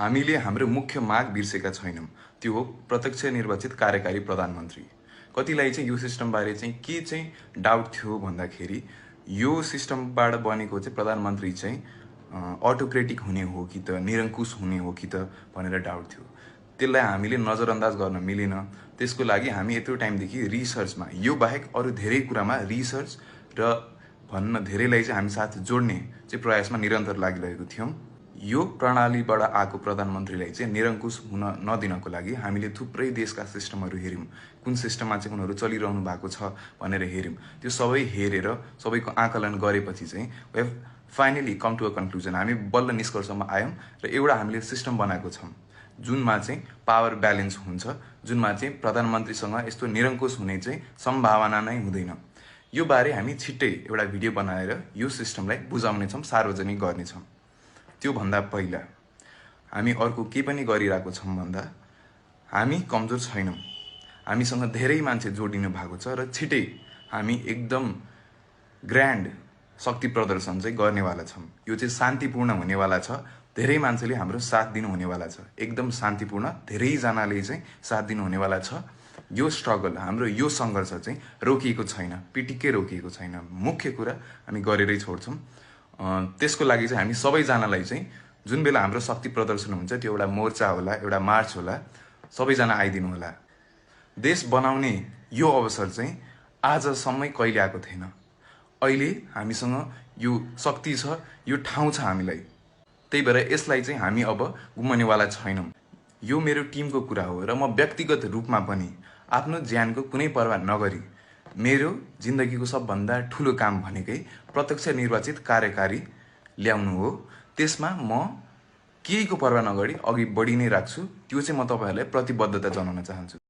हामीले हाम्रो मुख्य माग बिर्सेका छैनौँ। त्यो हो प्रत्यक्ष निर्वाचित कार्यकारी प्रधानमन्त्री। कतिलाई चाहिँ यो सिस्टमबारे चाहिँ के चाहिँ डाउट थियो भन्दाखेरि यो सिस्टमबाट बनेको चाहिँ प्रधानमन्त्री चाहिँ अटोक्रेटिक हुने हो कि त निरङ्कुश हुने हो कि त भनेर डाउट थियो। त्यसलाई हामीले नजरअन्दाज गर्न मिलेन। त्यसको लागि हामी यत्रो टाइमदेखि रिसर्चमा यो बाहेक अरू धेरै कुरामा रिसर्च र भन्न धेरैलाई चाहिँ हामी साथ जोड्ने चाहिँ प्रयासमा निरन्तर लागिरहेको थियौँ। यो प्रणालीबाट आएको प्रधानमन्त्रीलाई चाहिँ निरङ्कुश हुन नदिनको लागि हामीले थुप्रै देशका सिस्टमहरू हेऱ्यौँ। कुन सिस्टममा चाहिँ उनीहरू चलिरहनु भएको छ भनेर हेऱ्यौँ। त्यो सबै हेरेर सबैको आकलन गरेपछि चाहिँ we have finally come to a conclusion. हामी बल्ल निष्कर्षमा आयौँ र एउटा हामीले सिस्टम बनाएको छौँ जुनमा चाहिँ पावर ब्यालेन्स हुन्छ, जुनमा चाहिँ प्रधानमन्त्रीसँग यस्तो निरङ्कुश हुने चाहिँ सम्भावना नै हुँदैन। यो बारे हामी छिट्टै एउटा भिडियो बनाएर यो सिस्टमलाई बुझाउनेछौँ, सार्वजनिक गर्नेछौँ। त्योभन्दा पहिला हामी अर्को के पनि गरिरहेको छौँ भन्दा हामी कमजोर छैनौँ। हामीसँग धेरै मान्छे जोडिनु भएको छ र छिटै हामी एकदम ग्रान्ड शक्ति प्रदर्शन चाहिँ गर्नेवाला छौँ। यो चाहिँ शान्तिपूर्ण हुनेवाला छ। धेरै मान्छेले हाम्रो साथ दिनु हुनेवाला छ। एकदम शान्तिपूर्ण, धेरैजनाले चाहिँ साथ दिनु हुनेवाला छ। यो स्ट्रगल, हाम्रो यो सङ्घर्ष चाहिँ रोकिएको छैन, पिटिक्कै रोकिएको छैन। मुख्य कुरा हामी गरेरै छोड्छौँ। त्यसको लागि चाहिँ हामी सबैजनालाई चाहिँ जुन बेला हाम्रो शक्ति प्रदर्शन हुन्छ त्यो एउटा मोर्चा होला, एउटा मार्च होला, सबैजना आइदिनु होला। देश बनाउने यो अवसर चाहिँ आजसम्मै कहिले आएको थिएन। अहिले हामीसँग यो शक्ति छ, यो ठाउँ छ हामीलाई। त्यही भएर यसलाई चाहिँ हामी अब गुमाउनेवाला छैनौँ। यो मेरो टिमको कुरा हो र म व्यक्तिगत रूपमा पनि आफ्नो ज्यानको कुनै परवाह नगरी मेरो जिन्दगीको सबभन्दा ठुलो काम भनेकै प्रत्यक्ष निर्वाचित कार्यकारी ल्याउनु हो। त्यसमा म केहीको परवाह नगरी अघि बढी नै राख्छु। त्यो चाहिँ म तपाईँहरूलाई प्रतिबद्धता जनाउन चाहन्छु।